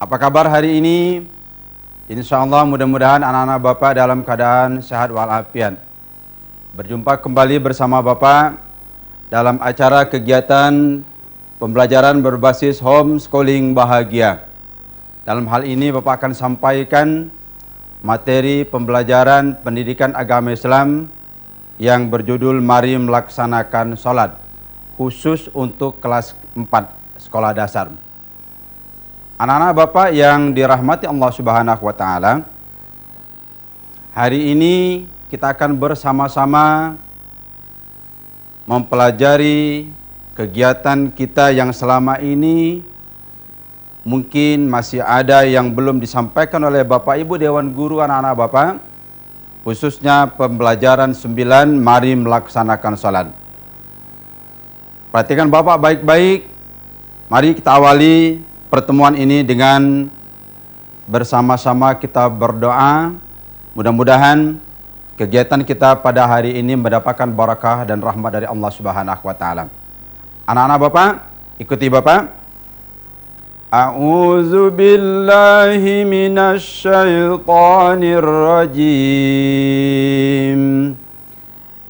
Apa kabar hari ini? Insya Allah mudah-mudahan anak-anak Bapak dalam keadaan sehat walafiat. Berjumpa kembali bersama Bapak dalam acara kegiatan pembelajaran berbasis homeschooling bahagia. Dalam hal ini Bapak akan sampaikan materi pembelajaran pendidikan agama Islam yang berjudul Mari Melaksanakan Sholat, khusus untuk kelas 4 sekolah dasar. Anak-anak Bapak yang dirahmati Allah Subhanahu wa Ta'ala, hari ini kita akan bersama-sama mempelajari kegiatan kita yang selama ini mungkin masih ada yang belum disampaikan oleh Bapak Ibu Dewan Guru anak-anak Bapak, khususnya pembelajaran 9 Mari Melaksanakan Sholat. Perhatikan Bapak baik-baik. Mari kita awali pertemuan ini dengan bersama-sama kita berdoa. Mudah-mudahan kegiatan kita pada hari ini mendapatkan barakah dan rahmat dari Allah Subhanahu wa Ta'ala. Anak-anak Bapak, ikuti Bapak. A'udzu billahi minasy syaithanir rajim.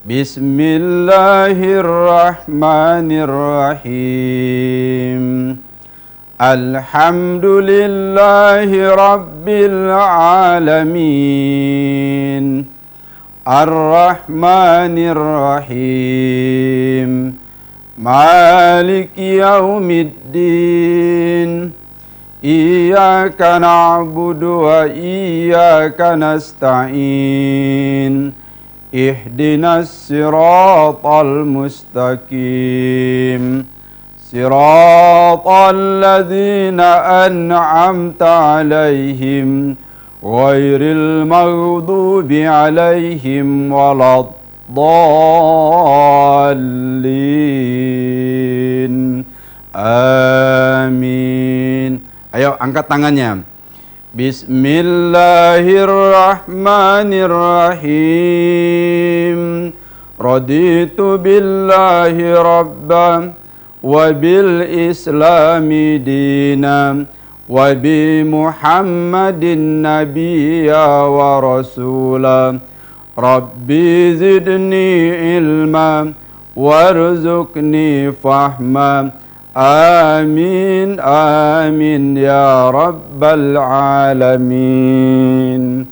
Bismillahirrahmanirrahim. Alhamdulillahi Rabbil Alamin. Ar-Rahmanir Rahim. Maliki Yaumiddin. Iyyaka na'budu wa iyyaka nasta'in. Ihdinas siratal mustaqim. Siratal ladzina an'amta alaihim ghairil maghdubi alaihim waladdallin. Amin. Ayo angkat tangannya. Bismillahirrahmanirrahim. Raditu billahi rabban wa bil islami dina wa bi muhammadin nabiyya wa rasula. Rabbi zidni ilma warzuqni fahma. Amin amin ya rabbal alamin.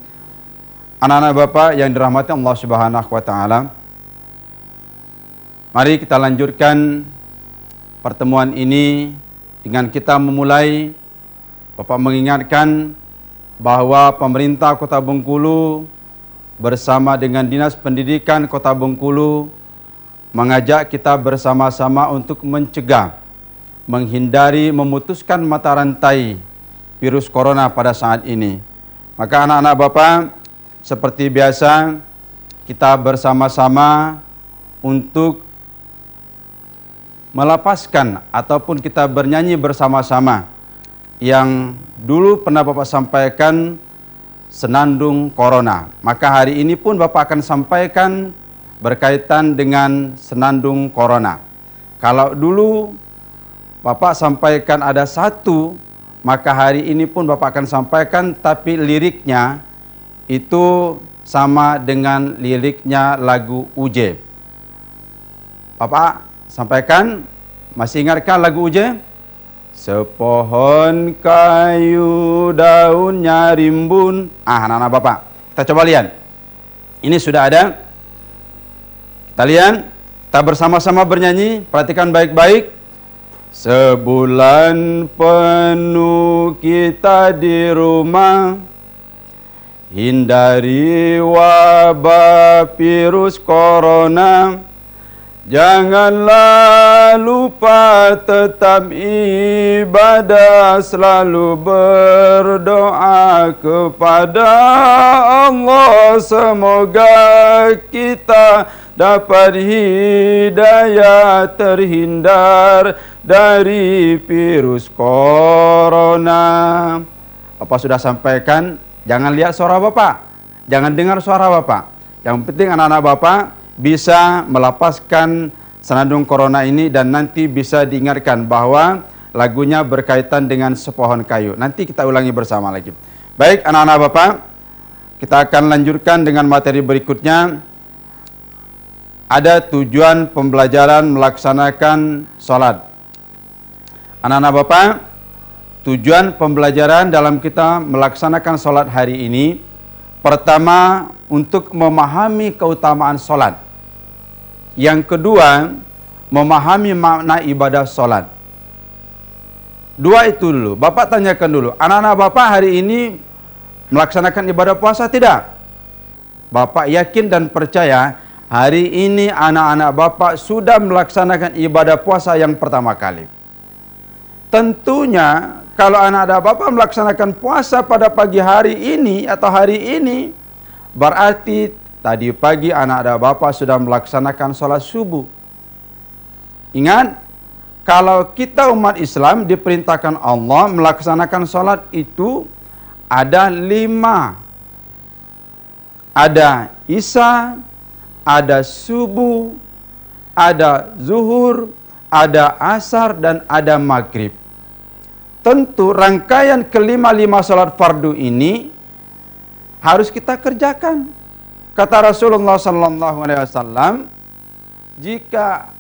Anak-anak Bapak yang dirahmati Allah Subhanahu wa Ta'ala, mari kita lanjutkan pertemuan ini dengan kita memulai. Bapak mengingatkan bahwa pemerintah Kota Bengkulu bersama dengan Dinas Pendidikan Kota Bengkulu mengajak kita bersama-sama untuk mencegah, menghindari, memutuskan mata rantai virus corona pada saat ini. Maka anak-anak Bapak, seperti biasa kita bersama-sama untuk melepaskan ataupun kita bernyanyi bersama-sama yang dulu pernah Bapak sampaikan, senandung corona. Maka hari ini pun Bapak akan sampaikan berkaitan dengan senandung corona. Kalau dulu Bapak sampaikan ada satu, maka hari ini pun Bapak akan sampaikan tapi liriknya itu sama dengan liriknya lagu UJ. Bapak sampaikan, masih ingatkah lagu UJ? Sepohon kayu daunnya rimbun. Anak-anak Bapak, kita coba lihat. Ini sudah ada. Kita lihat, kita bersama-sama bernyanyi. Perhatikan baik-baik. Sebulan penuh kita di rumah, hindari wabah virus corona. Janganlah lupa tetap ibadah, selalu berdoa kepada Allah. Semoga kita dapat hidayah, terhindar dari virus corona. Bapak sudah sampaikan, jangan lihat suara Bapak, jangan dengar suara Bapak. Yang penting anak-anak Bapak bisa melepaskan senandung corona ini dan nanti bisa diingatkan bahwa lagunya berkaitan dengan sepohon kayu. Nanti kita ulangi bersama lagi. Baik anak-anak Bapak, kita akan lanjutkan dengan materi berikutnya. Ada tujuan pembelajaran melaksanakan sholat. Anak-anak Bapak, tujuan pembelajaran dalam kita melaksanakan sholat hari ini, pertama untuk memahami keutamaan sholat. Yang kedua, memahami makna ibadah sholat. Dua itu dulu. Bapak tanyakan dulu, anak-anak Bapak hari ini melaksanakan ibadah puasa tidak? Bapak yakin dan percaya hari ini anak-anak Bapak sudah melaksanakan ibadah puasa yang pertama kali. Tentunya kalau anak-anak Bapak melaksanakan puasa pada pagi hari ini atau hari ini, berarti tadi pagi anak-anak Bapak sudah melaksanakan sholat subuh. Ingat, kalau kita umat Islam diperintahkan Allah melaksanakan sholat itu ada 5. Ada Isya, ada subuh, ada zuhur, ada asar, dan ada maghrib. Tentu rangkaian kelima-lima salat fardu ini harus kita kerjakan. Kata Rasulullah SAW, jika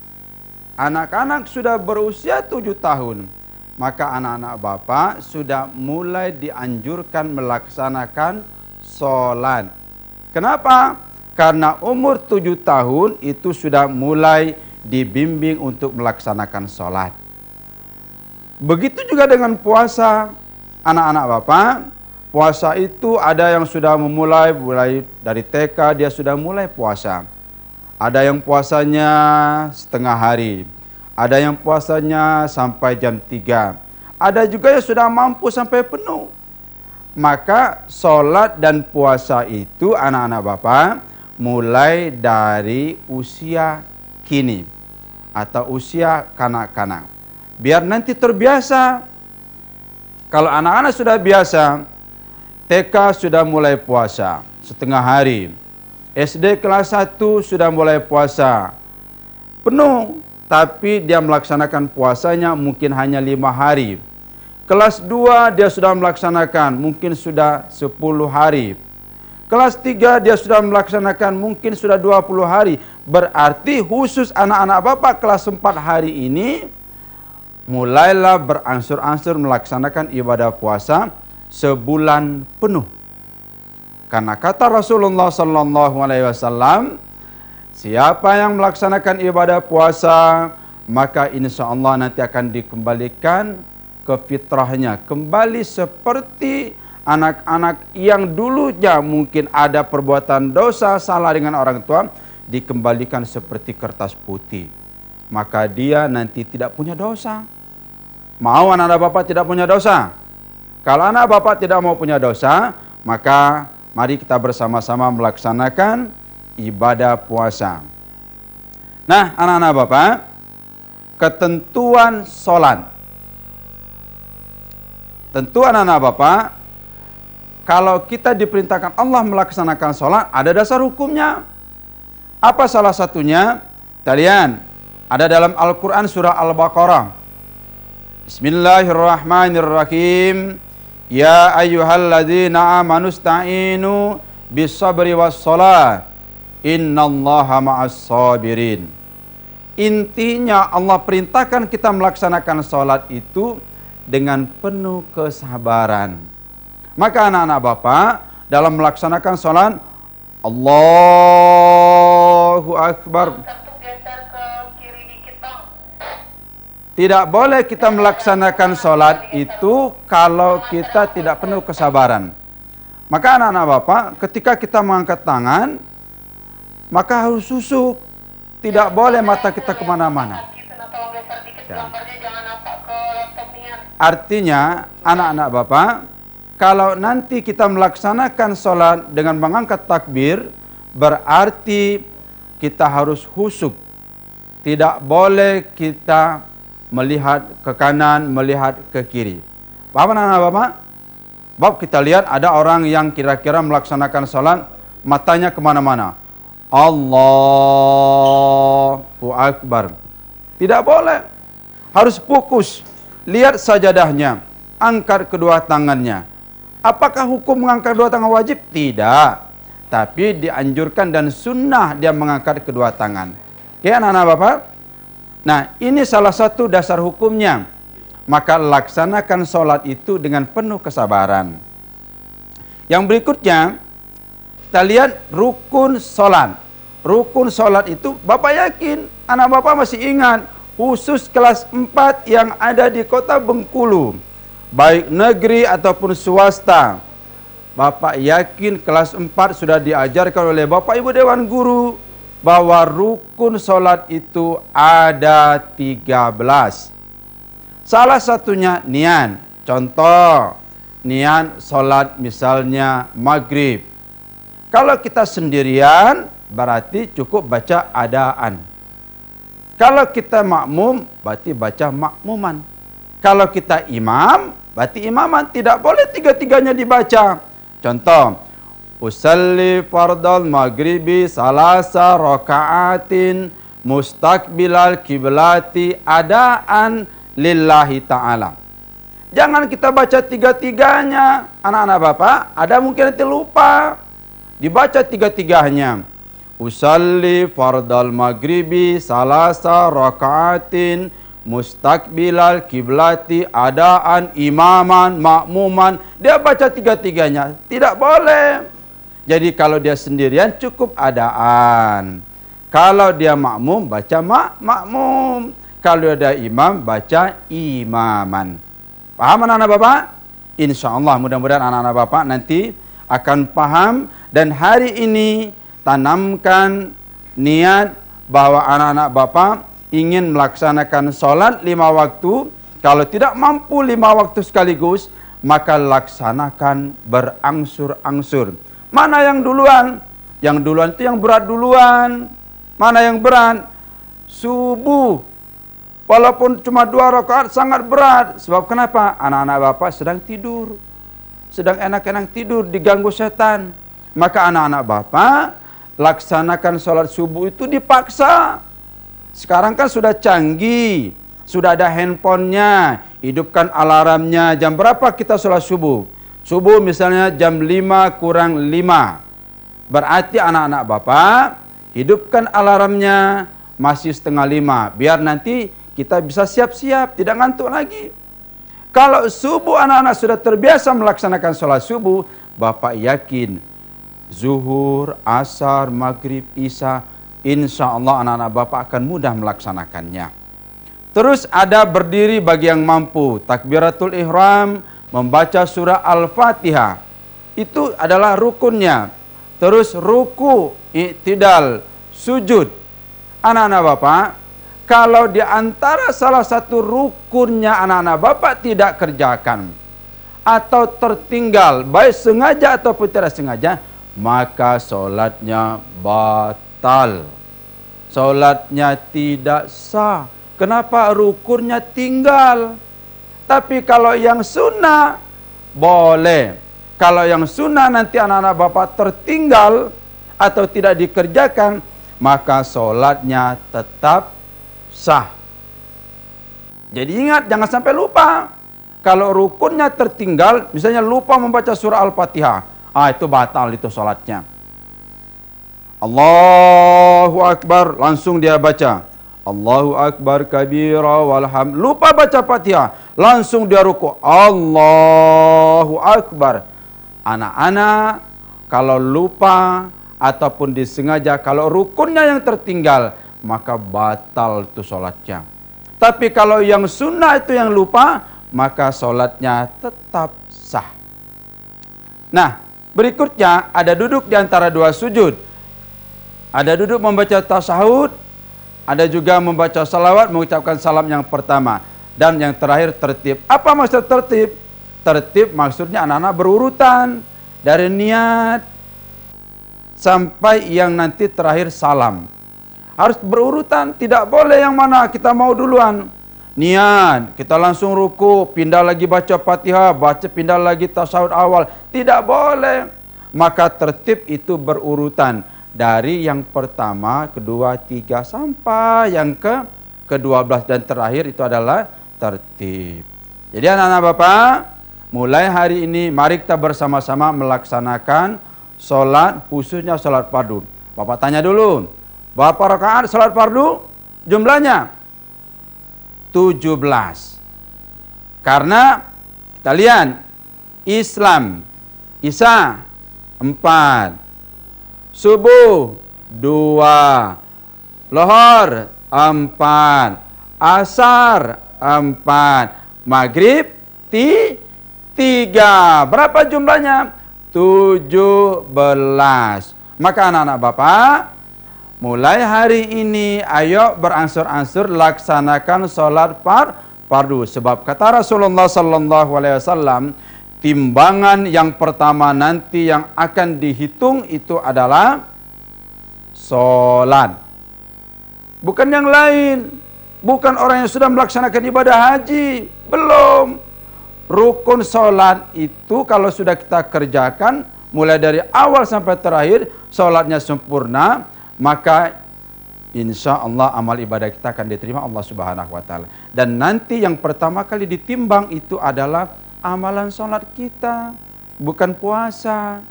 anak-anak sudah berusia 7 tahun, maka anak-anak Bapak sudah mulai dianjurkan melaksanakan sholat. Kenapa? Karena umur 7 tahun itu sudah mulai dibimbing untuk melaksanakan sholat. Begitu juga dengan puasa. Anak-anak Bapak, puasa itu ada yang sudah mulai dari TK dia sudah mulai puasa. Ada yang puasanya setengah hari. Ada yang puasanya sampai jam 3. Ada juga yang sudah mampu sampai penuh. Maka sholat dan puasa itu anak-anak Bapak mulai dari usia kini atau usia kanak-kanak. Biar nanti terbiasa. Kalau anak-anak sudah biasa, TK sudah mulai puasa setengah hari. SD kelas 1 sudah mulai puasa penuh, tapi dia melaksanakan puasanya mungkin hanya 5 hari. Kelas 2 dia sudah melaksanakan mungkin sudah 10 hari. Kelas 3 dia sudah melaksanakan mungkin sudah 20 hari. Berarti khusus anak-anak Bapak kelas 4 hari ini mulailah berangsur-angsur melaksanakan ibadah puasa sebulan penuh. Karena kata Rasulullah SAW, siapa yang melaksanakan ibadah puasa, maka insya Allah nanti akan dikembalikan ke fitrahnya. Kembali seperti anak-anak yang dulunya mungkin ada perbuatan dosa, salah dengan orang tua, dikembalikan seperti kertas putih. Maka dia nanti tidak punya dosa. Mau anak-anak Bapak tidak punya dosa? Kalau anak Bapak tidak mau punya dosa, maka mari kita bersama-sama melaksanakan ibadah puasa. Nah, anak-anak Bapak, ketentuan sholat. Tentu anak-anak Bapak, kalau kita diperintahkan Allah melaksanakan sholat, ada dasar hukumnya. Apa salah satunya? Kalian ada dalam Al-Quran surah Al-Baqarah. Bismillahirrahmanirrahim. Ya ayyuhalladzina amanu sta'inu bis-sabri was-shalah. Innallaha ma'as sabirin. Intinya Allah perintahkan kita melaksanakan sholat itu dengan penuh kesabaran. Maka anak-anak Bapak dalam melaksanakan sholat, Allahu Akbar. Tidak boleh kita melaksanakan sholat itu kalau kita tidak penuh kesabaran. Maka anak-anak Bapak, ketika kita mengangkat tangan, maka harus susuk. Tidak boleh mata kita kemana-mana. Ya. Artinya, anak-anak Bapak, kalau nanti kita melaksanakan sholat dengan mengangkat takbir, berarti kita harus husuk. Tidak boleh kita melihat ke kanan, melihat ke kiri. Paham anak-anak Bapak? Bapak kita lihat ada orang yang kira-kira melaksanakan sholat, matanya kemana-mana. Allahu Akbar. Tidak boleh. Harus fokus. lihat sajadahnya, angkat kedua tangannya. Apakah hukum mengangkat kedua tangan wajib? Tidak. Tapi dianjurkan dan sunnah dia mengangkat kedua tangan. Oke, anak-anak Bapak? Nah, ini salah satu dasar hukumnya. Maka laksanakan sholat itu dengan penuh kesabaran. Yang berikutnya, kita lihat rukun sholat. Rukun sholat itu, Bapak yakin, anak Bapak masih ingat, khusus kelas 4 yang ada di kota Bengkulu, baik negeri ataupun swasta. Bapak yakin kelas 4 sudah diajarkan oleh Bapak Ibu Dewan Guru bahwa rukun sholat itu ada 13. Salah satunya niat. Contoh, niat sholat misalnya maghrib. Kalau kita sendirian, berarti cukup baca adaan. Kalau kita makmum, berarti baca makmuman. Kalau kita imam, berarti imaman. Tidak boleh tiga-tiganya dibaca. Contoh, usalli fardal maghribi salasa raka'atin mustaqbilal kiblati adaan lillahi ta'ala. Jangan kita baca tiga-tiganya. Anak-anak Bapak, ada mungkin nanti lupa. Dibaca tiga-tiganya. Usalli fardal maghribi salasa raka'atin mustaqbilal kiblati adaan imaman makmuman. Dia baca tiga-tiganya. Tidak boleh. Jadi kalau dia sendirian cukup adaan. Kalau dia makmum baca makmum. Kalau ada imam baca imaman. Paham anak-anak Bapak? Insya Allah mudah-mudahan anak-anak Bapak nanti akan paham. Dan hari ini tanamkan niat bahwa anak-anak Bapak ingin melaksanakan sholat 5 waktu. Kalau tidak mampu 5 waktu sekaligus, maka laksanakan berangsur-angsur. Mana yang duluan? Yang duluan itu yang berat duluan. Mana yang berat? Subuh. Walaupun cuma 2 rakaat sangat berat. Sebab kenapa? Anak-anak Bapak sedang tidur. Sedang enak-enak tidur, diganggu setan. Maka anak-anak Bapak laksanakan sholat subuh itu dipaksa. Sekarang kan sudah canggih, sudah ada handphonenya, hidupkan alarmnya. Jam berapa kita sholat subuh? Subuh misalnya jam 5 kurang 5. Berarti anak-anak Bapak hidupkan alarmnya masih setengah 5. Biar nanti kita bisa siap-siap, tidak ngantuk lagi. Kalau subuh anak-anak sudah terbiasa melaksanakan sholat subuh, Bapak yakin zuhur, asar, maghrib, isya, insya Allah anak-anak Bapak akan mudah melaksanakannya. Terus ada berdiri bagi yang mampu. Takbiratul ihram, membaca surah Al-Fatihah. Itu adalah rukunnya. Terus ruku, i'tidal, sujud. Anak-anak Bapak, kalau di antara salah satu rukunnya anak-anak Bapak tidak kerjakan atau tertinggal, baik sengaja ataupun tidak sengaja, maka sholatnya batal. Sholatnya tidak sah. Kenapa? Rukunnya tinggal. Tapi kalau yang sunnah, boleh. Kalau yang sunnah nanti anak-anak Bapak tertinggal atau tidak dikerjakan, maka sholatnya tetap sah. Jadi ingat, jangan sampai lupa. Kalau rukunnya tertinggal, misalnya lupa membaca surah Al-Fatihah, itu batal itu sholatnya. Allahu Akbar, langsung dia baca. Allahu Akbar kabira walham. Lupa baca Fatihah, langsung dia ruku. Allahu Akbar. Anak-anak, kalau lupa ataupun disengaja, kalau rukunnya yang tertinggal, maka batal itu sholatnya. Tapi kalau yang sunnah itu yang lupa, maka sholatnya tetap sah. Nah, berikutnya ada duduk di antara 2 sujud. Ada duduk membaca tasyahud, ada juga membaca salawat, mengucapkan salam yang pertama. Dan yang terakhir tertib. Apa maksud tertib? Tertib maksudnya anak-anak berurutan. Dari niat sampai yang nanti terakhir salam. Harus berurutan, tidak boleh yang mana kita mau duluan. Niat, kita langsung ruku, pindah lagi baca Fatihah, pindah lagi tasyahud awal. Tidak boleh. Maka tertib itu berurutan. Dari yang pertama, kedua, tiga, sampai yang ke-12. Dan terakhir itu adalah tertib. Jadi anak-anak Bapak, mulai hari ini mari kita bersama-sama melaksanakan sholat, khususnya sholat fardu. Bapak tanya dulu, berapa rakaat sholat fardu? Jumlahnya 17. Karena kita lihat Islam, Isya 4, subuh 2, Lohor 4, asar 4, maghrib 3. Berapa jumlahnya? 17. Maka anak-anak Bapak, mulai hari ini ayo berangsur-angsur laksanakan sholat fardu. Sebab kata Rasulullah sallallahu alaihi wasallam, timbangan yang pertama nanti yang akan dihitung itu adalah sholat. Bukan yang lain. Bukan orang yang sudah melaksanakan ibadah haji. Belum. Rukun sholat itu kalau sudah kita kerjakan, mulai dari awal sampai terakhir, sholatnya sempurna, maka insya Allah amal ibadah kita akan diterima Allah Subhanahu wa Ta'ala. Dan nanti yang pertama kali ditimbang itu adalah amalan sholat kita, bukan puasa,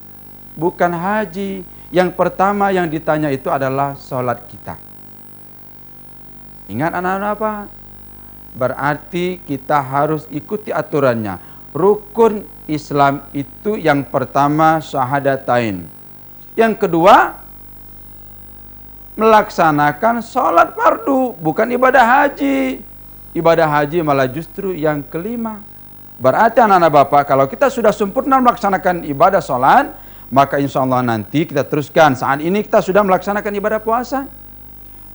bukan haji. Yang pertama yang ditanya itu adalah sholat kita. Ingat anak-anak apa? Berarti kita harus ikuti aturannya. Rukun Islam itu yang pertama syahadatain. Yang kedua, melaksanakan sholat fardu, bukan ibadah haji. Ibadah haji malah justru yang kelima. Berarti anak-anak Bapak, kalau kita sudah sempurna melaksanakan ibadah sholat, maka insya Allah nanti kita teruskan. Saat ini kita sudah melaksanakan ibadah puasa.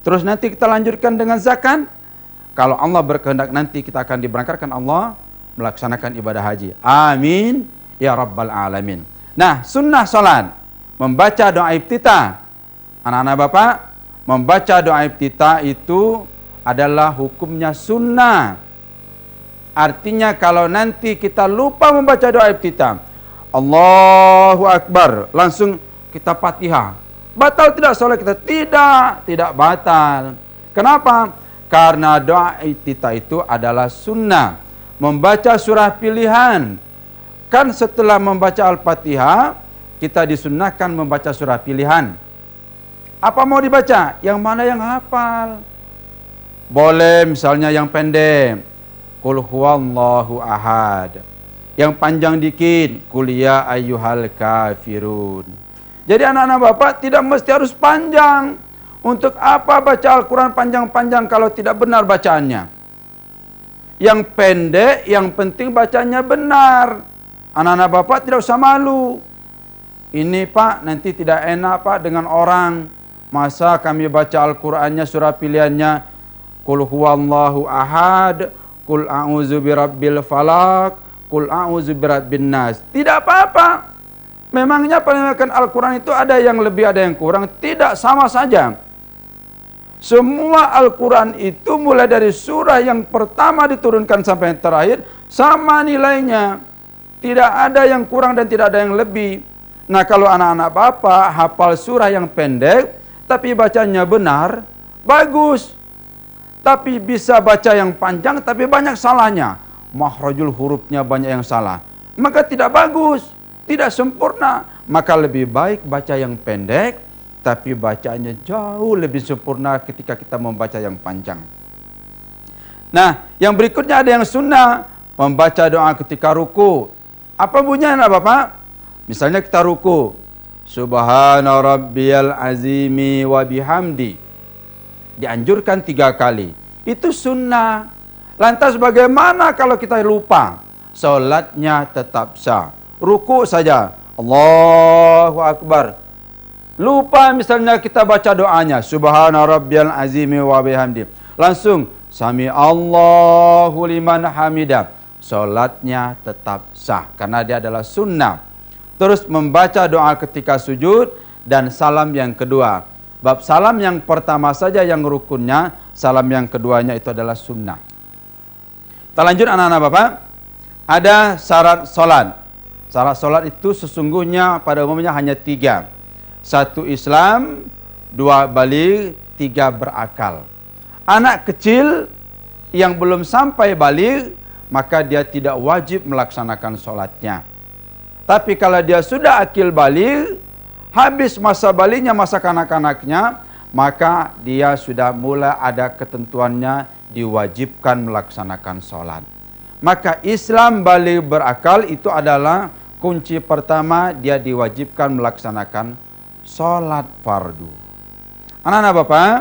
Terus nanti kita lanjutkan dengan zakat. Kalau Allah berkehendak nanti kita akan diberangkatkan Allah melaksanakan ibadah haji. Amin. Ya Rabbal Alamin. Nah, sunnah sholat. Membaca doa iftitah. Anak-anak Bapak, membaca doa iftitah itu adalah hukumnya sunnah. Artinya kalau nanti kita lupa membaca doa iftitah, Allahu Akbar, langsung kita Fatihah. Batal tidak sholat kita? Tidak batal. Kenapa? Karena doa iftitah itu adalah sunnah. Membaca surah pilihan. Kan setelah membaca Al-Fatihah, kita disunnahkan membaca surah pilihan. Apa mau dibaca? Yang mana yang hafal? Boleh misalnya yang pendek. Qul huwallahu ahad. Yang panjang dikit. Qul ya ayyuhal kafirun. Jadi anak-anak Bapak tidak mesti harus panjang. Untuk apa baca Al-Quran panjang-panjang kalau tidak benar bacaannya? Yang pendek, yang penting bacanya benar. Anak-anak Bapak tidak usah malu. Ini Pak, nanti tidak enak Pak dengan orang. Masa kami baca Al-Qurannya surah pilihannya Qul huwallahu ahad, Qul a'udzu birabbil falaq, Qul a'udzu birabbin nas. Tidak apa-apa. Memangnya penerimaan Al-Quran itu ada yang lebih, ada yang kurang? Tidak, sama saja. Semua Al-Quran itu mulai dari surah yang pertama diturunkan sampai yang terakhir, sama nilainya. Tidak ada yang kurang dan tidak ada yang lebih. Nah, kalau anak-anak Bapak hafal surah yang pendek, tapi bacanya benar, bagus. Tapi bisa baca yang panjang, tapi banyak salahnya. Makhrajul hurufnya banyak yang salah. Maka tidak bagus. Tidak sempurna. Maka lebih baik baca yang pendek, tapi bacanya jauh lebih sempurna ketika kita membaca yang panjang. Nah, yang berikutnya ada yang sunnah. Membaca doa ketika ruku. Apa bunyinya Bapak? Misalnya kita ruku. Subhana rabbiyal azimi wa bihamdi. Dianjurkan 3 kali. Itu sunnah. Lantas bagaimana kalau kita lupa? Salatnya tetap sah. Ruku saja, Allahu Akbar. Lupa misalnya kita baca doanya, Subhana rabbiyal azimi wa bihamdi. Langsung, Sami Allahu liman hamidah. Salatnya tetap sah, karena dia adalah sunnah. Terus membaca doa ketika sujud, dan salam yang kedua. Bab salam yang pertama saja yang rukunnya, salam yang keduanya itu adalah sunnah. Kita lanjut anak-anak Bapak. Ada syarat salat. Syarat salat itu sesungguhnya pada umumnya hanya 3. 1 Islam, 2 baligh, 3 berakal. Anak kecil yang belum sampai balik, maka dia tidak wajib melaksanakan sholatnya. Tapi kalau dia sudah akil balik, habis masa baliknya, masa kanak-kanaknya, maka dia sudah mulai ada ketentuannya diwajibkan melaksanakan sholat. Maka Islam balik berakal itu adalah kunci pertama, dia diwajibkan melaksanakan sholat fardu. Anak-anak Bapak,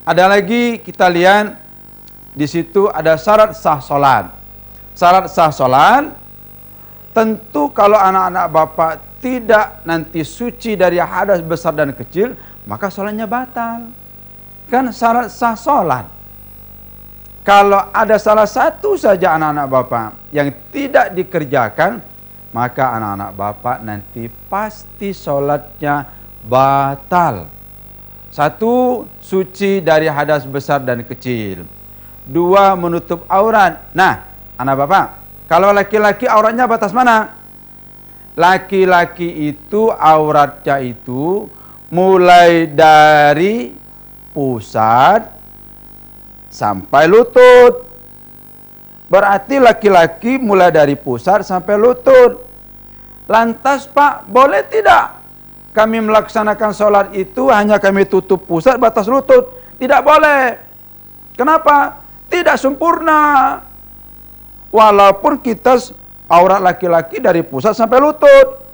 ada lagi kita lihat di situ ada syarat sah sholat. Syarat sah sholat, tentu kalau anak-anak Bapak tidak nanti suci dari hadas besar dan kecil, maka sholatnya batal. Kan syarat sah sholat. Kalau ada salah satu saja anak-anak Bapak yang tidak dikerjakan, maka anak-anak Bapak nanti pasti sholatnya batal. Satu, suci dari hadas besar dan kecil. Dua, menutup aurat. Nah, anak Bapak, kalau laki-laki auratnya batas mana? Laki-laki itu auratnya itu mulai dari pusat sampai lutut. Berarti laki-laki mulai dari pusat sampai lutut. Lantas Pak, boleh tidak kami melaksanakan sholat itu hanya kami tutup pusat batas lutut? Tidak boleh. Kenapa? Tidak sempurna. Walaupun kita aurat laki-laki dari pusat sampai lutut.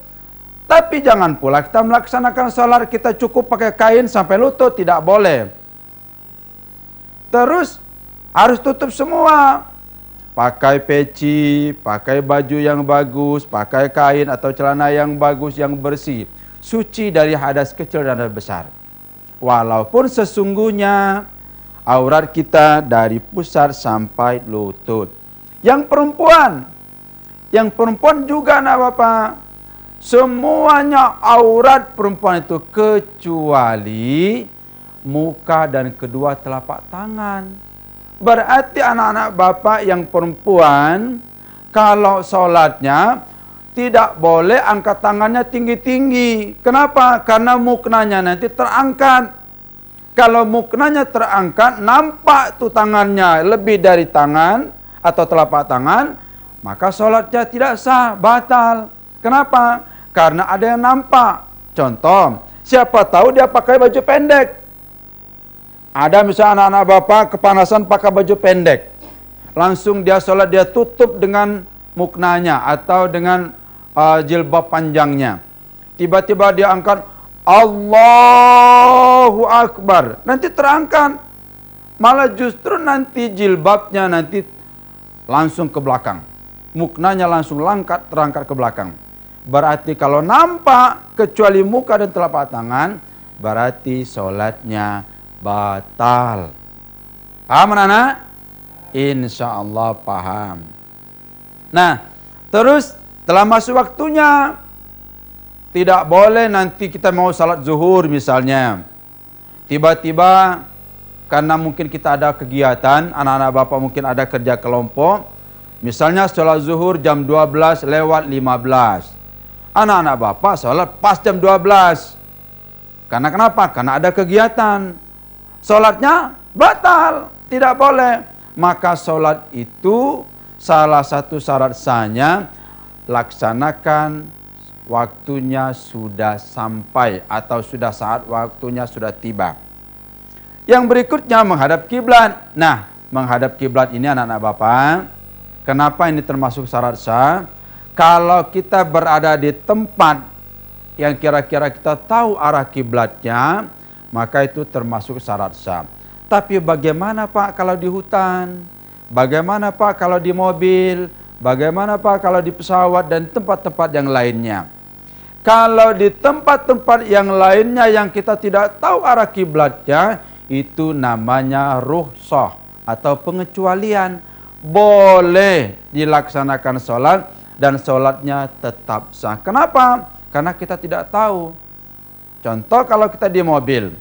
Tapi jangan pula kita melaksanakan sholat kita cukup pakai kain sampai lutut. Tidak boleh. Terus harus tutup semua. Pakai peci, pakai baju yang bagus, pakai kain atau celana yang bagus, yang bersih. Suci dari hadas kecil dan hadas besar. Walaupun sesungguhnya aurat kita dari pusat sampai lutut. Yang perempuan juga anak Bapak, semuanya aurat perempuan itu kecuali muka dan kedua telapak tangan. Berarti anak-anak Bapak yang perempuan, kalau sholatnya tidak boleh angkat tangannya tinggi-tinggi. Kenapa? Karena muknanya nanti terangkat. Kalau muknanya terangkat, nampak tuh tangannya lebih dari tangan atau telapak tangan, maka sholatnya tidak sah, batal. Kenapa? Karena ada yang nampak. Contoh, siapa tahu dia pakai baju pendek. Ada misalnya anak-anak Bapak kepanasan pakai baju pendek. Langsung dia sholat, dia tutup dengan muknanya atau dengan jilbab panjangnya. Tiba-tiba dia angkat Allahu Akbar. Nanti terangkat. Malah justru nanti jilbabnya nanti langsung ke belakang. Muknanya langsung terangkat ke belakang. Berarti kalau nampak kecuali muka dan telapak tangan, berarti sholatnya batal. Paham anak-anak? Insya Allah paham. Nah, terus telah masuk waktunya. Tidak boleh nanti kita mau salat zuhur misalnya. Tiba-tiba karena mungkin kita ada kegiatan, anak-anak Bapak mungkin ada kerja kelompok. Misalnya salat zuhur jam 12 lewat 15. Anak-anak Bapak salat pas jam 12. Karena kenapa? Karena ada kegiatan. Salatnya batal, tidak boleh. Maka salat itu salah satu syarat sahnya laksanakan waktunya sudah sampai atau sudah saat waktunya sudah tiba. Yang berikutnya menghadap kiblat. Nah, menghadap kiblat ini anak-anak Bapak, kenapa ini termasuk syarat sah? Kalau kita berada di tempat yang kira-kira kita tahu arah kiblatnya, maka itu termasuk syarat sah. Tapi bagaimana Pak kalau di hutan? Bagaimana Pak kalau di mobil? Bagaimana Pak kalau di pesawat dan tempat-tempat yang lainnya? Kalau di tempat-tempat yang lainnya yang kita tidak tahu arah kiblatnya, itu namanya rukhsah atau pengecualian. Boleh dilaksanakan sholat dan sholatnya tetap sah. Kenapa? Karena kita tidak tahu. Contoh kalau kita di mobil.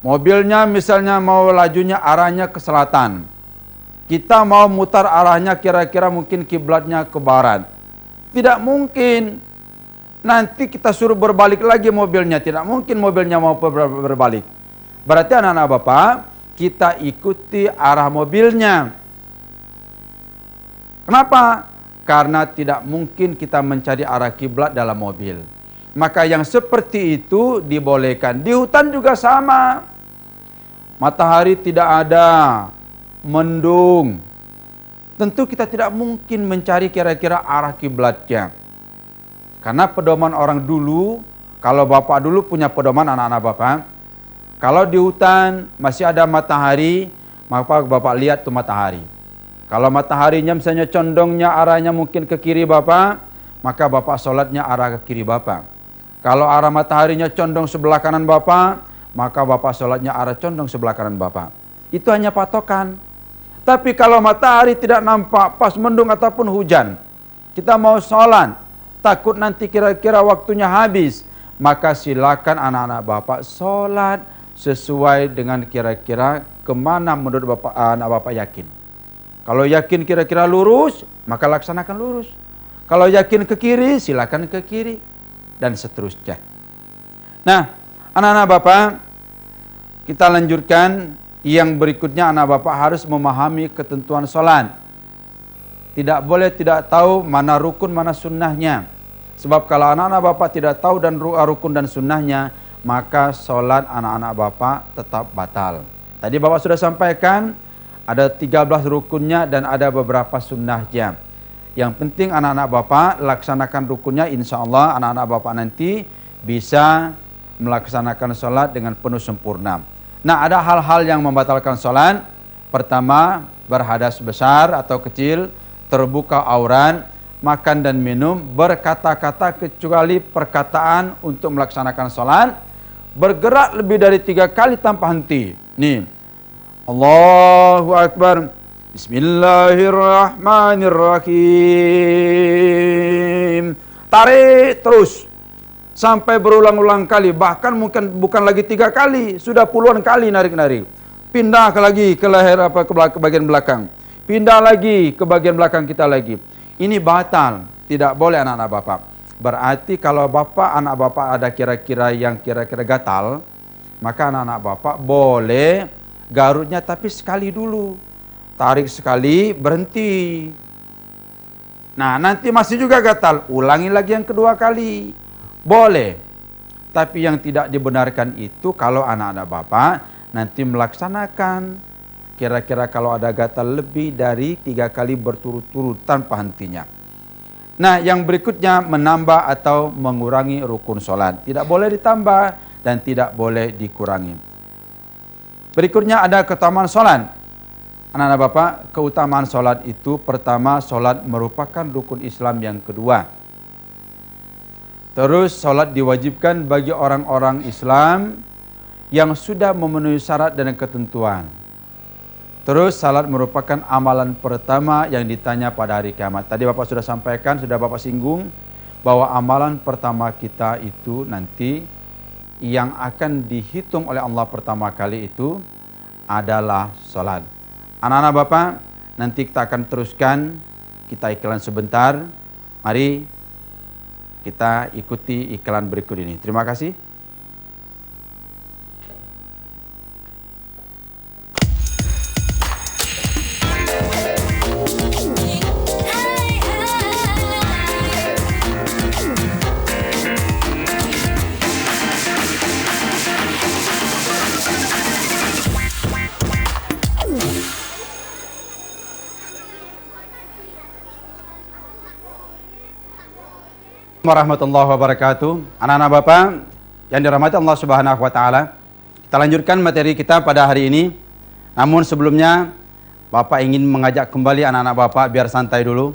Mobilnya misalnya mau lajunya arahnya ke selatan. Kita mau mutar arahnya kira-kira mungkin kiblatnya ke barat. Tidak mungkin. Nanti kita suruh berbalik lagi mobilnya. Tidak mungkin mobilnya mau berbalik. Berarti anak-anak Bapak, kita ikuti arah mobilnya. Kenapa? Karena tidak mungkin kita mencari arah kiblat dalam mobil. Maka yang seperti itu dibolehkan. Di hutan juga sama. Matahari tidak ada, mendung. Tentu kita tidak mungkin mencari kira-kira arah kiblatnya. Karena pedoman orang dulu, kalau bapak dulu punya pedoman anak-anak bapak, kalau di hutan masih ada matahari, maka bapak lihat tuh matahari. Kalau mataharinya misalnya condongnya arahnya mungkin ke kiri bapak, maka bapak sholatnya arah ke kiri bapak. Kalau arah mataharinya condong sebelah kanan bapak, maka bapak sholatnya arah condong sebelah kanan bapak. Itu hanya patokan. Tapi kalau matahari tidak nampak pas mendung ataupun hujan, kita mau sholat, takut nanti kira-kira waktunya habis, maka silakan anak-anak bapak sholat sesuai dengan kira-kira kemana menurut bapak, anak bapak yakin. Kalau yakin kira-kira lurus, maka laksanakan lurus. Kalau yakin ke kiri, silakan ke kiri. Dan seterusnya. Nah, anak-anak bapak, kita lanjutkan. Yang berikutnya anak bapak harus memahami ketentuan sholat. Tidak boleh tidak tahu mana rukun, mana sunnahnya. Sebab kalau anak-anak bapak tidak tahu dan rukun dan sunnahnya, maka sholat anak-anak bapak tetap batal. Tadi bapak sudah sampaikan, ada 13 rukunnya dan ada beberapa sunnahnya. Yang penting anak-anak bapak laksanakan rukunnya, insya Allah anak-anak bapak nanti bisa melaksanakan sholat dengan penuh sempurna. Nah, ada hal-hal yang membatalkan sholat. Pertama, berhadas besar atau kecil, terbuka aurat, makan dan minum, berkata-kata kecuali perkataan untuk melaksanakan sholat, bergerak lebih dari 3 kali tanpa henti. Nih, Allahu Akbar, Bismillahirrahmanirrahim. Tarik terus sampai berulang-ulang kali, bahkan mungkin bukan lagi 3 kali, sudah puluhan kali narik-narik. Pindah lagi ke leher ke bagian belakang. Pindah lagi ke bagian belakang kita lagi. Ini batal, tidak boleh anak-anak bapak. Berarti kalau bapak, anak bapak ada kira-kira yang kira-kira gatal, maka anak-anak bapak boleh garutnya tapi sekali dulu. Tarik sekali, berhenti. Nah, nanti masih juga gatal, ulangi lagi yang kedua kali. Boleh. Tapi yang tidak dibenarkan itu kalau anak-anak bapak nanti melaksanakan kira-kira kalau ada gatal lebih dari 3 kali berturut-turut tanpa hentinya. Nah, yang berikutnya menambah atau mengurangi rukun sholat. Tidak boleh ditambah dan tidak boleh dikurangi. Berikutnya ada keutamaan sholat. Anak-anak bapak, keutamaan sholat itu pertama, sholat merupakan rukun Islam yang kedua. Terus sholat diwajibkan bagi orang-orang Islam yang sudah memenuhi syarat dan ketentuan. Terus salat merupakan amalan pertama yang ditanya pada hari kiamat. Tadi bapak sudah sampaikan, sudah bapak singgung, bahwa amalan pertama kita itu nanti yang akan dihitung oleh Allah pertama kali itu adalah sholat. Anak-anak bapak, nanti kita akan teruskan, kita iklan sebentar. Mari kita ikuti iklan berikut ini. Terima kasih. Warahmatullahi wabarakatuh. Anak-anak bapak yang dirahmati Allah Subhanahu wa taala, kita lanjutkan materi kita pada hari ini. Namun sebelumnya bapak ingin mengajak kembali anak-anak bapak biar santai dulu.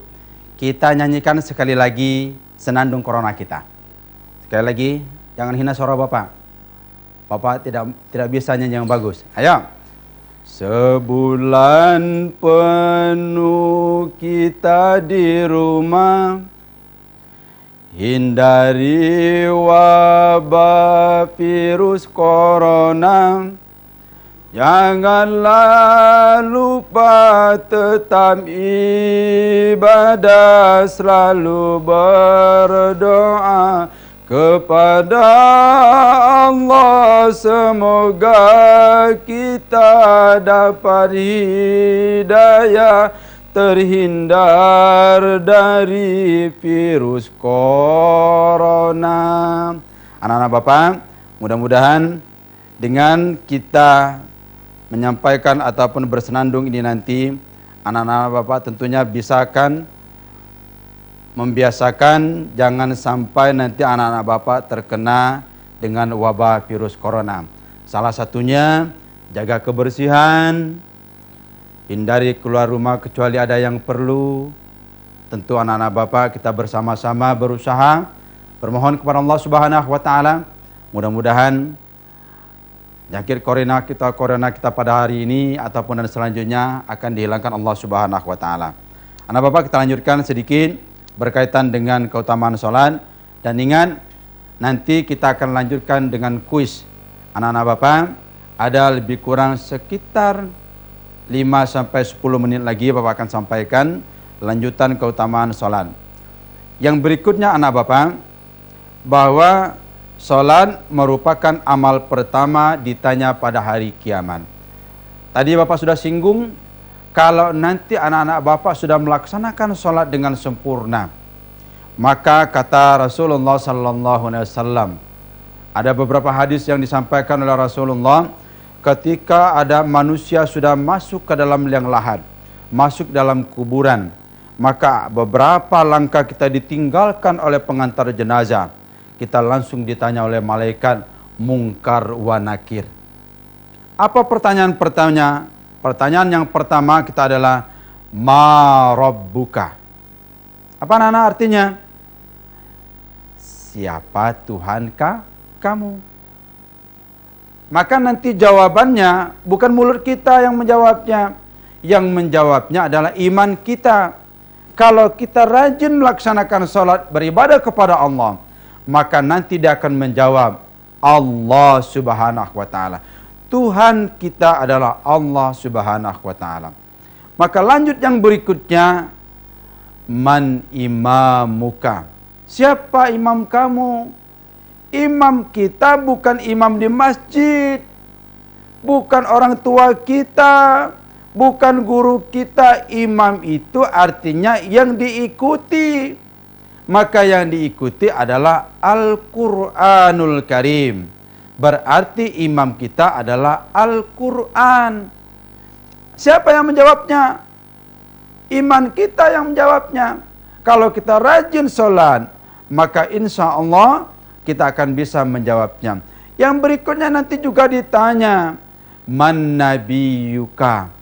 Kita nyanyikan sekali lagi Senandung Corona kita. Sekali lagi, jangan hina suara bapak. Bapak tidak bisa nyanyi yang bagus. Ayo. Sebulan penuh kita di rumah, hindari wabah virus corona. Janganlah lupa tetap ibadah, selalu berdoa kepada Allah. Semoga kita dapat hidayah, terhindar dari virus corona. Anak-anak Bapak, mudah-mudahan dengan kita menyampaikan ataupun bersenandung ini nanti, anak-anak Bapak tentunya bisakan membiasakan jangan sampai nanti anak-anak Bapak terkena dengan wabah virus corona. Salah satunya jaga kebersihan, hindari keluar rumah kecuali ada yang perlu. Tentu anak-anak Bapak kita bersama-sama berusaha bermohon kepada Allah Subhanahu wa taala, mudah-mudahan penyakit corona kita pada hari ini ataupun dan selanjutnya akan dihilangkan Allah Subhanahu wa taala. Anak Bapak, kita lanjutkan sedikit berkaitan dengan keutamaan salat, dan ingat nanti kita akan lanjutkan dengan kuis. Anak-anak Bapak, ada lebih kurang sekitar 5 sampai 10 menit lagi Bapak akan sampaikan lanjutan keutamaan salat. Yang berikutnya anak Bapak, bahwa salat merupakan amal pertama ditanya pada hari kiamat. Tadi Bapak sudah singgung, kalau nanti anak-anak Bapak sudah melaksanakan salat dengan sempurna, maka kata Rasulullah sallallahu alaihi wasallam, ada beberapa hadis yang disampaikan oleh Rasulullah, ketika ada manusia sudah masuk ke dalam liang lahat, masuk dalam kuburan, maka beberapa langkah kita ditinggalkan oleh pengantar jenazah, kita langsung ditanya oleh malaikat Mungkar wa Nakir. Apa pertanyaan pertama? Pertanyaan yang pertama kita adalah ma rabbuka. Apa nana artinya? Siapa Tuhankah kamu? Maka nanti jawabannya bukan mulut kita yang menjawabnya. Yang menjawabnya adalah iman kita. Kalau kita rajin melaksanakan salat beribadah kepada Allah, maka nanti dia akan menjawab Allah Subhanahu wa taala. Tuhan kita adalah Allah Subhanahu wa taala. Maka lanjut yang berikutnya, man imamuka. Siapa imam kamu? Imam kita bukan imam di masjid, bukan orang tua kita, bukan guru kita. Imam itu artinya yang diikuti. Maka yang diikuti adalah Al-Quranul Karim. Berarti imam kita adalah Al-Quran. Siapa yang menjawabnya? Iman kita yang menjawabnya. Kalau kita rajin sholat, maka insya Allah kita akan bisa menjawabnya. Yang berikutnya nanti juga ditanya, man nabiyuka.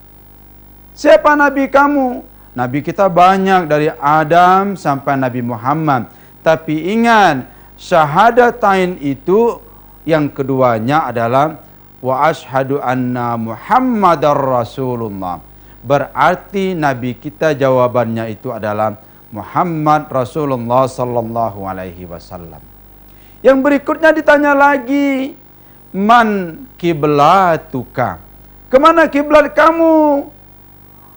Siapa nabi kamu? Nabi kita banyak dari Adam sampai Nabi Muhammad. Tapi ingat, syahadatain itu yang keduanya adalah wa ashhadu anna Muhammadar Rasulullah. Berarti Nabi kita jawabannya itu adalah Muhammad Rasulullah sallallahu alaihi wasallam. Yang berikutnya ditanya lagi, man kiblatuka. Kemana kiblat kamu?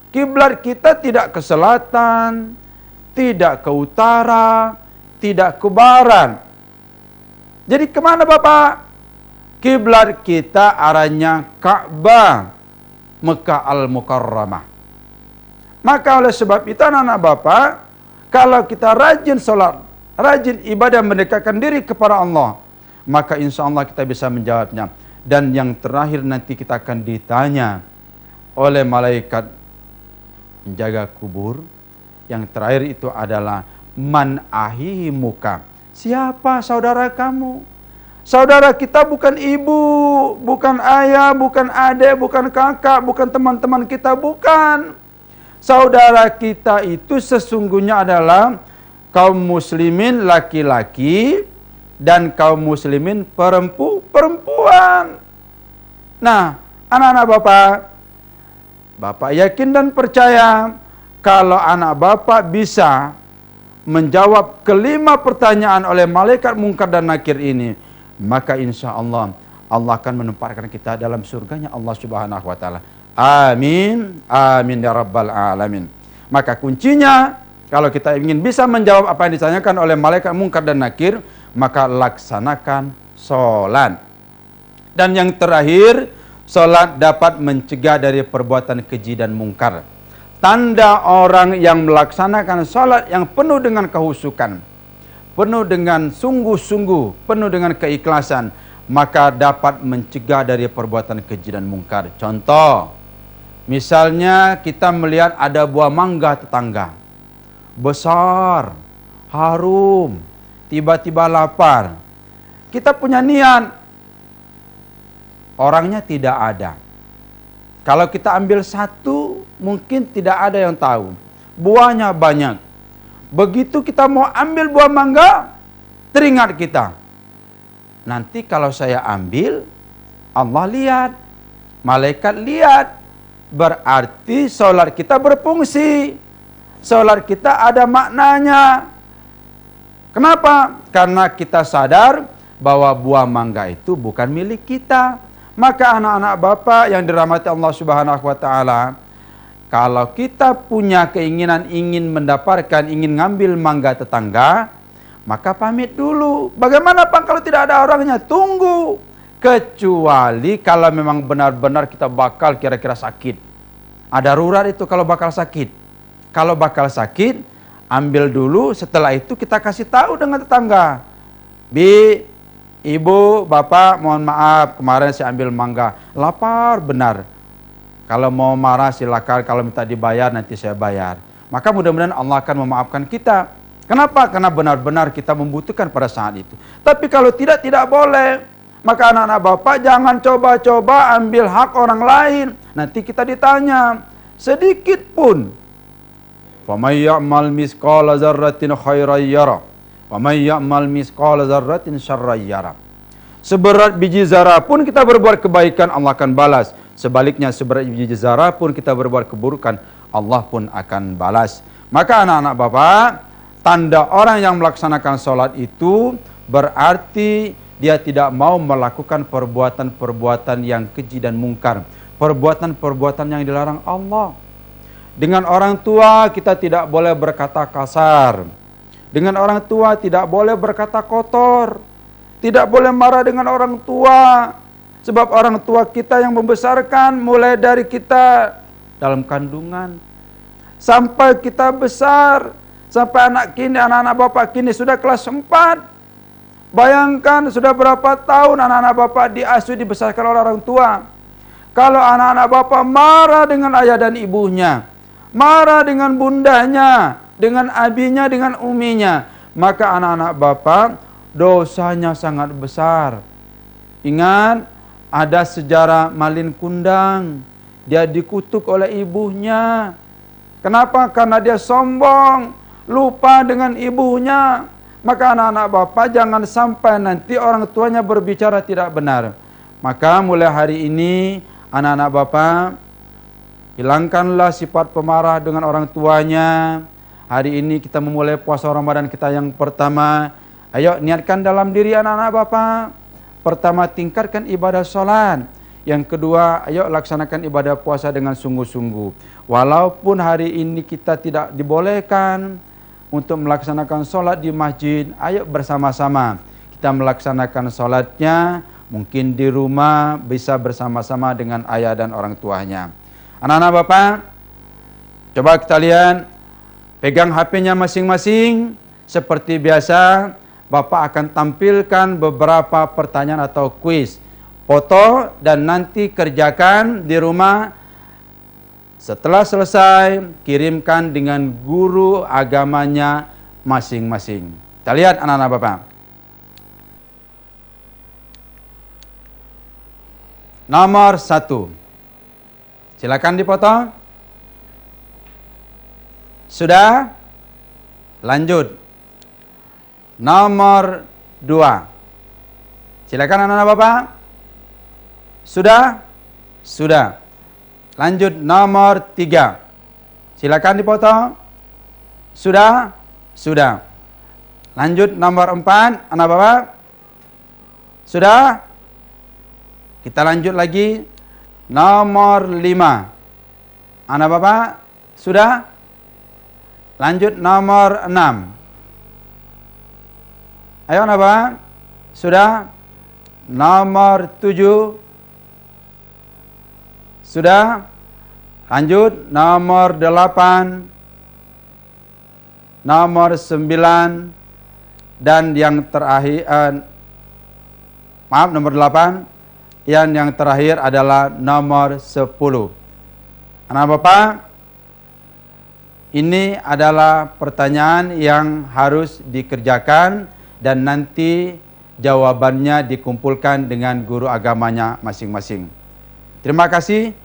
Kiblat kita tidak ke selatan, tidak ke utara, tidak ke barat. Jadi kemana Bapak? Kiblat kita arahnya Ka'bah, Mekah Al-Mukarramah. Maka oleh sebab itu anak-anak Bapak, kalau kita rajin sholat, rajin ibadah mendekatkan diri kepada Allah, maka insya Allah kita bisa menjawabnya. Dan yang terakhir nanti kita akan ditanya oleh malaikat menjaga kubur. Yang terakhir itu adalah man ahimuka. Siapa saudara kamu? Saudara kita bukan ibu, bukan ayah, bukan adik, bukan kakak, bukan teman-teman kita, bukan. Saudara kita itu sesungguhnya adalah kaum muslimin laki-laki dan kaum muslimin perempuan. Nah, anak-anak Bapak, Bapak yakin dan percaya kalau anak Bapak bisa menjawab kelima pertanyaan oleh malaikat Mungkar dan Nakir ini, maka insya Allah Allah akan menempatkan kita dalam surganya Allah Subhanahu wa taala. Amin, amin ya rabbal alamin. Maka kuncinya, kalau kita ingin bisa menjawab apa yang ditanyakan oleh malaikat Mungkar dan Nakir, maka laksanakan sholat. Dan yang terakhir, sholat dapat mencegah dari perbuatan keji dan mungkar. tanda orang yang melaksanakan salat yang penuh dengan kehusukan, penuh dengan sungguh-sungguh, penuh dengan keikhlasan, maka dapat mencegah dari perbuatan keji dan mungkar. Contoh, misalnya kita melihat ada buah mangga tetangga, besar, harum, tiba-tiba lapar. Kita punya niat, orangnya tidak ada. Kalau kita ambil satu, mungkin tidak ada yang tahu. Buahnya banyak. Begitu kita mau ambil buah mangga, teringat kita. Nanti kalau saya ambil, Allah lihat, malaikat lihat. Berarti solat kita berfungsi. Solat kita ada maknanya. Kenapa? Karena kita sadar bahwa buah mangga itu bukan milik kita. Maka anak-anak Bapak yang dirahmati Allah Subhanahu wa taala, kalau kita punya keinginan ingin mendapatkan, ingin ngambil mangga tetangga, maka pamit dulu. Bagaimana Pak kalau tidak ada orangnya? Tunggu. Kecuali kalau memang benar-benar kita bakal kira-kira sakit. Ada darurat itu kalau bakal sakit. Kalau bakal sakit, ambil dulu, setelah itu kita kasih tahu dengan tetangga. Ibu, Bapak, mohon maaf, kemarin saya ambil mangga, lapar benar. Kalau mau marah silakan, kalau minta dibayar nanti saya bayar. Maka mudah-mudahan Allah akan memaafkan kita. Kenapa? Karena benar-benar kita membutuhkan pada saat itu. Tapi kalau tidak boleh. Maka anak-anak Bapak jangan coba-coba ambil hak orang lain. Nanti kita ditanya, sedikit pun. فَمَنْ يَعْمَلْ مِثْقَالَ ذَرَّةٍ خَيْرًا يَرَهُ وَمَنْ يَعْمَلْ مِثْقَالَ ذَرَّةٍ شَرًّا يَرَهُ. Seberat biji zarah pun kita berbuat kebaikan, Allah akan balas. Sebaliknya seberat biji zarah pun kita berbuat keburukan, Allah pun akan balas. Maka anak-anak Bapak, tanda orang yang melaksanakan sholat itu berarti dia tidak mau melakukan perbuatan-perbuatan yang keji dan mungkar, perbuatan-perbuatan yang dilarang Allah. Dengan orang tua kita tidak boleh berkata kasar. Dengan orang tua tidak boleh berkata kotor. Tidak boleh marah dengan orang tua. Sebab orang tua kita yang membesarkan mulai dari kita dalam kandungan sampai kita besar, sampai anak-anak Bapak kini sudah kelas 4. Bayangkan sudah berapa tahun anak-anak Bapak diasuh, dibesarkan oleh orang tua. Kalau anak-anak Bapak marah dengan ayah dan ibunya, marah dengan bundanya, dengan abinya, dengan uminya, maka anak-anak Bapak dosanya sangat besar. Ingat, ada sejarah Malin Kundang. Dia dikutuk oleh ibunya. Kenapa? Karena dia sombong, lupa dengan ibunya. Maka anak-anak Bapak jangan sampai nanti orang tuanya berbicara tidak benar. Maka mulai hari ini anak-anak Bapak, hilangkanlah sifat pemarah dengan orang tuanya. Hari ini kita memulai puasa Ramadan kita yang pertama. Ayo niatkan dalam diri anak-anak Bapak. Pertama, tingkatkan ibadah sholat. Yang kedua, ayo laksanakan ibadah puasa dengan sungguh-sungguh. Walaupun hari ini kita tidak dibolehkan untuk melaksanakan sholat di masjid, ayo bersama-sama kita melaksanakan sholatnya. Mungkin di rumah bisa bersama-sama dengan ayah dan orang tuanya. Anak-anak Bapak, coba kita lihat, pegang HP-nya masing-masing. Seperti biasa, Bapak akan tampilkan beberapa pertanyaan atau kuis. Foto dan nanti kerjakan di rumah. Setelah selesai, kirimkan dengan guru agamanya masing-masing. Kita lihat anak-anak Bapak. Nomor 1. Silakan dipoto. Sudah? Lanjut. Nomor 2. Silakan anak-anak Bapak. Sudah? Sudah. Lanjut nomor 3. Silakan dipoto. Sudah? Sudah. Lanjut nomor 4, anak Bapak. Sudah? Kita lanjut lagi. Nomor 5. Anak Bapak, sudah? Lanjut nomor 6. Ayo anak Bapak. Sudah? Nomor 7. Sudah? Lanjut, nomor 8, nomor 9, dan yang terakhir, nomor 8, yang terakhir adalah nomor 10. Anak Bapak, ini adalah pertanyaan yang harus dikerjakan dan nanti jawabannya dikumpulkan dengan guru agamanya masing-masing. Terima kasih.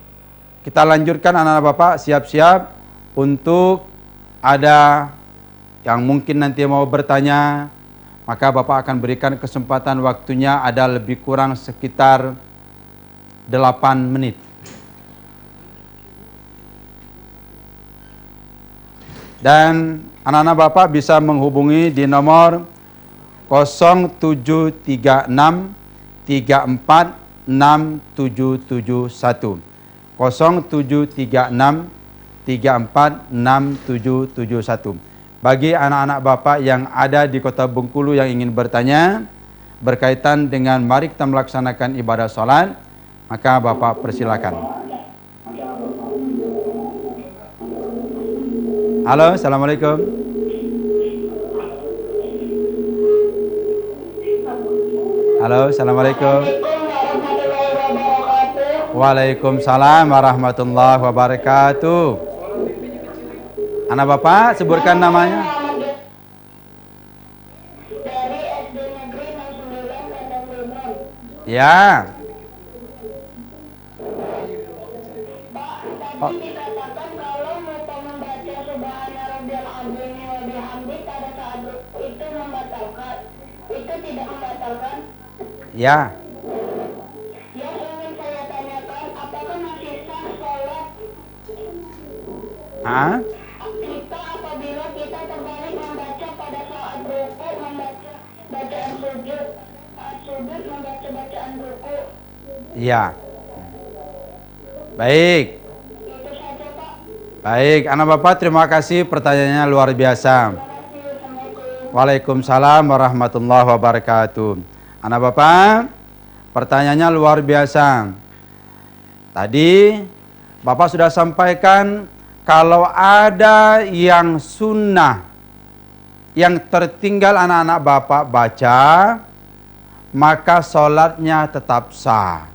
Kita lanjutkan anak-anak Bapak, siap-siap untuk ada yang mungkin nanti mau bertanya, maka Bapak akan berikan kesempatan, waktunya ada lebih kurang sekitar 8 menit. Dan anak-anak Bapak bisa menghubungi di nomor 0736 34 6771. 0736 34 6771. Bagi anak-anak Bapak yang ada di Kota Bengkulu yang ingin bertanya berkaitan dengan mari kita melaksanakan ibadah sholat, maka Bapak persilakan. Halo, assalamualaikum. Halo, assalamualaikum. Waalaikumsalam warahmatullahi wabarakatuh. Anak Bapak, sebutkan namanya. Dari SD Negeri 69 Padang Limon. Ya. Pak, tadi dikatakan kalau lupa membaca Subhana Rabbiyal Azim wa bihamdi pada saat itu membatalkan. Itu tidak membatalkan. Ya. Yang ingin saya tanyakan, apakah masih sah sholat kita apabila kita terbalik membaca pada saat ruku, membaca bacaan sujud, saat sujud membaca bacaan ruku? Ya. Baik. Itu saja, Pak. Baik, anak Bapak, terima kasih, pertanyaannya luar biasa. Waalaikumsalam warahmatullahi wabarakatuh. Anak Bapak, pertanyaannya luar biasa. Tadi Bapak sudah sampaikan kalau ada yang sunnah yang tertinggal anak-anak Bapak baca, maka sholatnya tetap sah.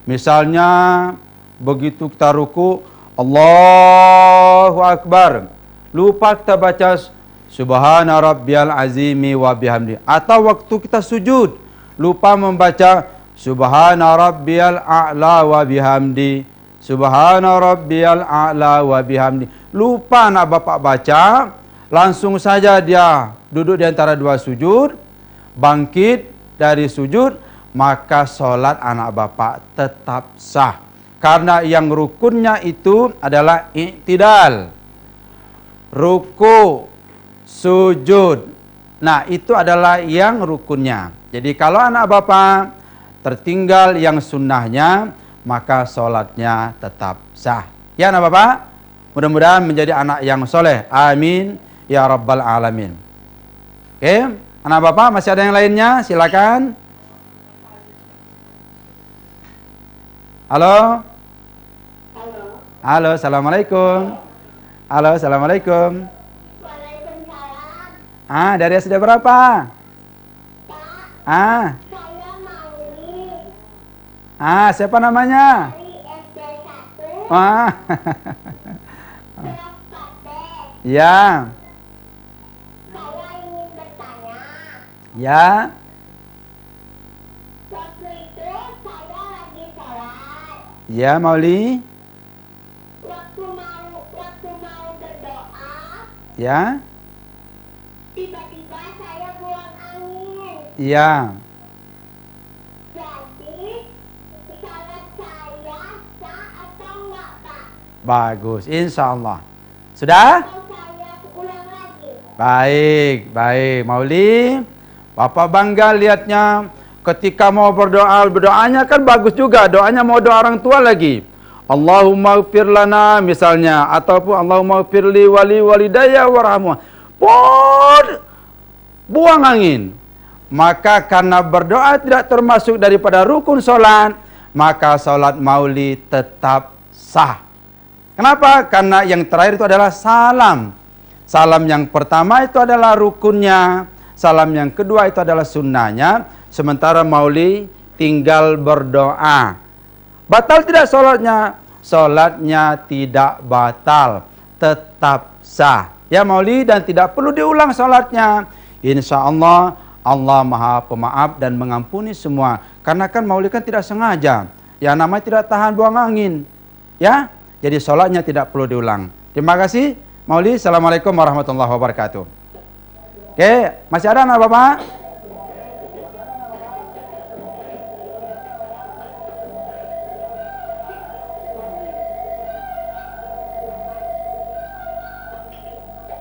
Misalnya begitu kita ruku, Allahu Akbar, lupa kita baca Subhana Rabbiyal Azimi wa bihamdi. Atau waktu kita sujud, lupa membaca Subhana Rabbiyal A'la wa bihamdi, Subhana Rabbiyal A'la wa bihamdi. Lupa anak Bapak baca, langsung saja dia duduk di antara dua sujud, bangkit dari sujud, maka sholat anak Bapak tetap sah. Karena yang rukunnya itu adalah i'tidal, ruku, sujud. Nah, itu adalah yang rukunnya. Jadi kalau anak Bapak tertinggal yang sunnahnya, maka sholatnya tetap sah. Ya anak Bapak, mudah-mudahan menjadi anak yang soleh. Amin ya rabbal alamin. Oke, anak Bapak masih ada yang lainnya? Silakan. Halo. Halo, assalamualaikum. Halo, assalamualaikum. Waalaikumsalam. Dari SD berapa? Pak, Ah, saya Mauli siapa namanya? dari SD 1 Ah, kelas Pate. ya, Saya ingin bertanya, ya, waktu itu saya lagi sholat, ya, Mauli, waktu mau berdoa, ya, tiba-tiba saya buang angin. ya. Jadi, sholat saya sah atau enggak, Pak? Bagus, insya Allah. Sudah? Atau saya ulang lagi? Baik, baik, Mauli. Bapak bangga lihatnya ketika mau berdoa, berdoanya kan bagus juga. Doanya mau doa orang tua lagi. Allahumma ighfir lana misalnya, ataupun Allahumma ighfirli wali walidayya warhamhuma. Buang angin. Maka karena berdoa tidak termasuk daripada rukun sholat, maka sholat Mauli tetap sah. Kenapa? Karena yang terakhir itu adalah salam. Salam yang pertama itu adalah rukunnya, salam yang kedua itu adalah sunnahnya, sementara mauli tinggal berdoa. Batal tidak sholatnya? Sholatnya tidak batal, tetap sah. Ya mauli dan tidak perlu diulang sholatnya. Insya Allah, Allah Maha Pemaaf dan mengampuni semua. Karena kan mauli kan tidak sengaja. Ya namanya tidak tahan buang angin. Ya, jadi sholatnya tidak perlu diulang. Terima kasih. Mauli, assalamualaikum warahmatullahi wabarakatuh. Oke, masih ada anak bapak?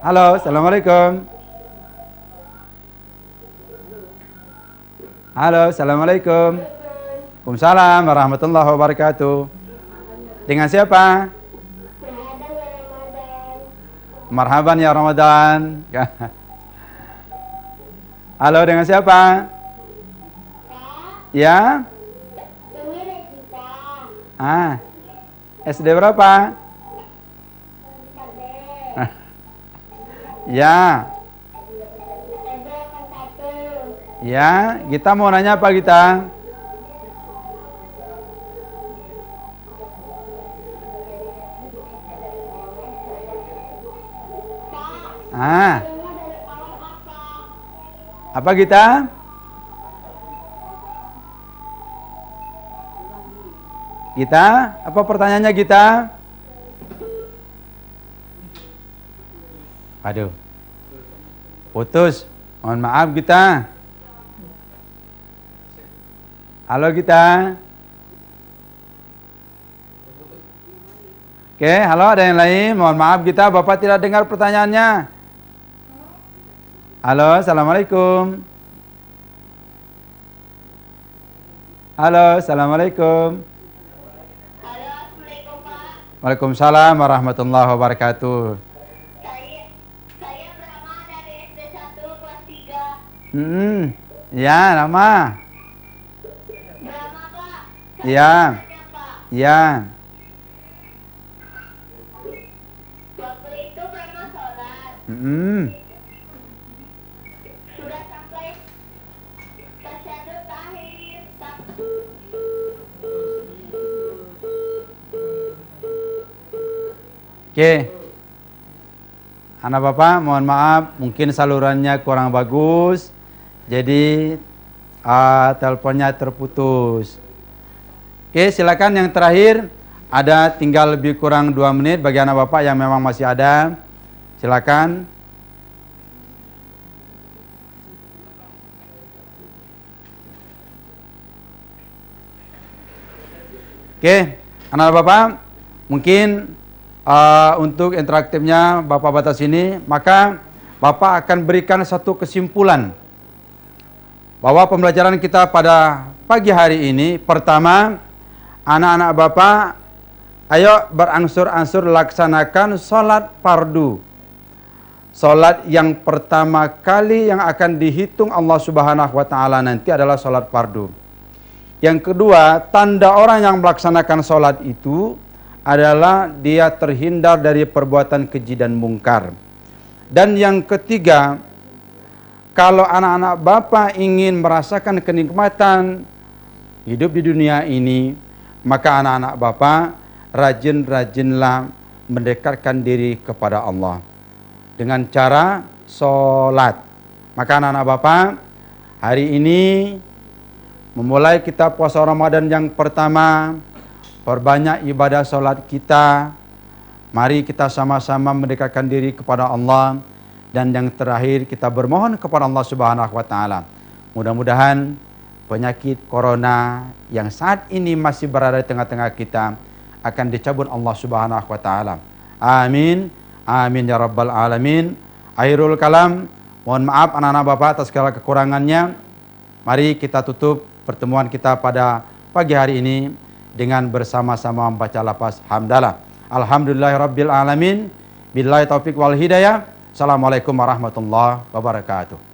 Halo, assalamualaikum. Halo, assalamualaikum. Waalaikumsalam warahmatullahi wabarakatuh. Dengan siapa? Marhaban ya Ramadan. Halo, dengan siapa? Ya? SD berapa? Ya. Ya, kita mau nanya apa kita? Apa kita? Kita? Apa pertanyaannya kita? Aduh. Putus. Mohon maaf kita. Halo kita. Oke, halo, ada yang lain? Mohon maaf kita, Bapak tidak dengar pertanyaannya. Halo, assalamualaikum. Halo, assalamualaikum. Halo, assalamualaikum Pak. Waalaikumsalam warahmatullahi wabarakatuh. Saya Brahma dari SD 1 kelas 3. Ya, nama. Brahma Pak. Ya. Pak. Ya. Waktu itu Brahma sholat. Sudah sampai tasyahud akhir. Oke. Anak Bapak, mohon maaf, mungkin salurannya kurang bagus. Jadi teleponnya terputus. Oke, silakan yang terakhir. Ada tinggal lebih kurang 2 menit bagi anak Bapak yang memang masih ada. Silakan. Oke, anak Bapak, mungkin untuk interaktifnya Bapak batas ini, maka Bapak akan berikan satu kesimpulan bahwa pembelajaran kita pada pagi hari ini, pertama, anak-anak Bapak, ayo berangsur-angsur laksanakan sholat fardu. Sholat yang pertama kali yang akan dihitung Allah Subhanahu wa Ta'ala nanti adalah sholat fardu. Yang kedua, tanda orang yang melaksanakan sholat itu adalah dia terhindar dari perbuatan keji dan mungkar. Dan yang ketiga, kalau anak-anak Bapak ingin merasakan kenikmatan hidup di dunia ini, maka anak-anak Bapak rajin-rajinlah mendekatkan diri kepada Allah dengan cara sholat. Maka anak-anak Bapak, hari ini memulai kita puasa Ramadan yang pertama, perbanyak ibadah sholat kita. Mari kita sama-sama mendekatkan diri kepada Allah. Dan yang terakhir, kita bermohon kepada Allah Subhanahu wa Ta'ala. Mudah-mudahan penyakit corona yang saat ini masih berada di tengah-tengah kita akan dicabut Allah Subhanahu wa Ta'ala. Amin. Amin ya rabbal alamin. Akhirul kalam. Mohon maaf anak-anak Bapak atas segala kekurangannya. Mari kita tutup pertemuan kita pada pagi hari ini dengan bersama-sama membaca lafaz hamdalah. Alhamdulillahirabbil alamin. Billahi taufik wal hidayah. Assalamualaikum warahmatullahi wabarakatuh.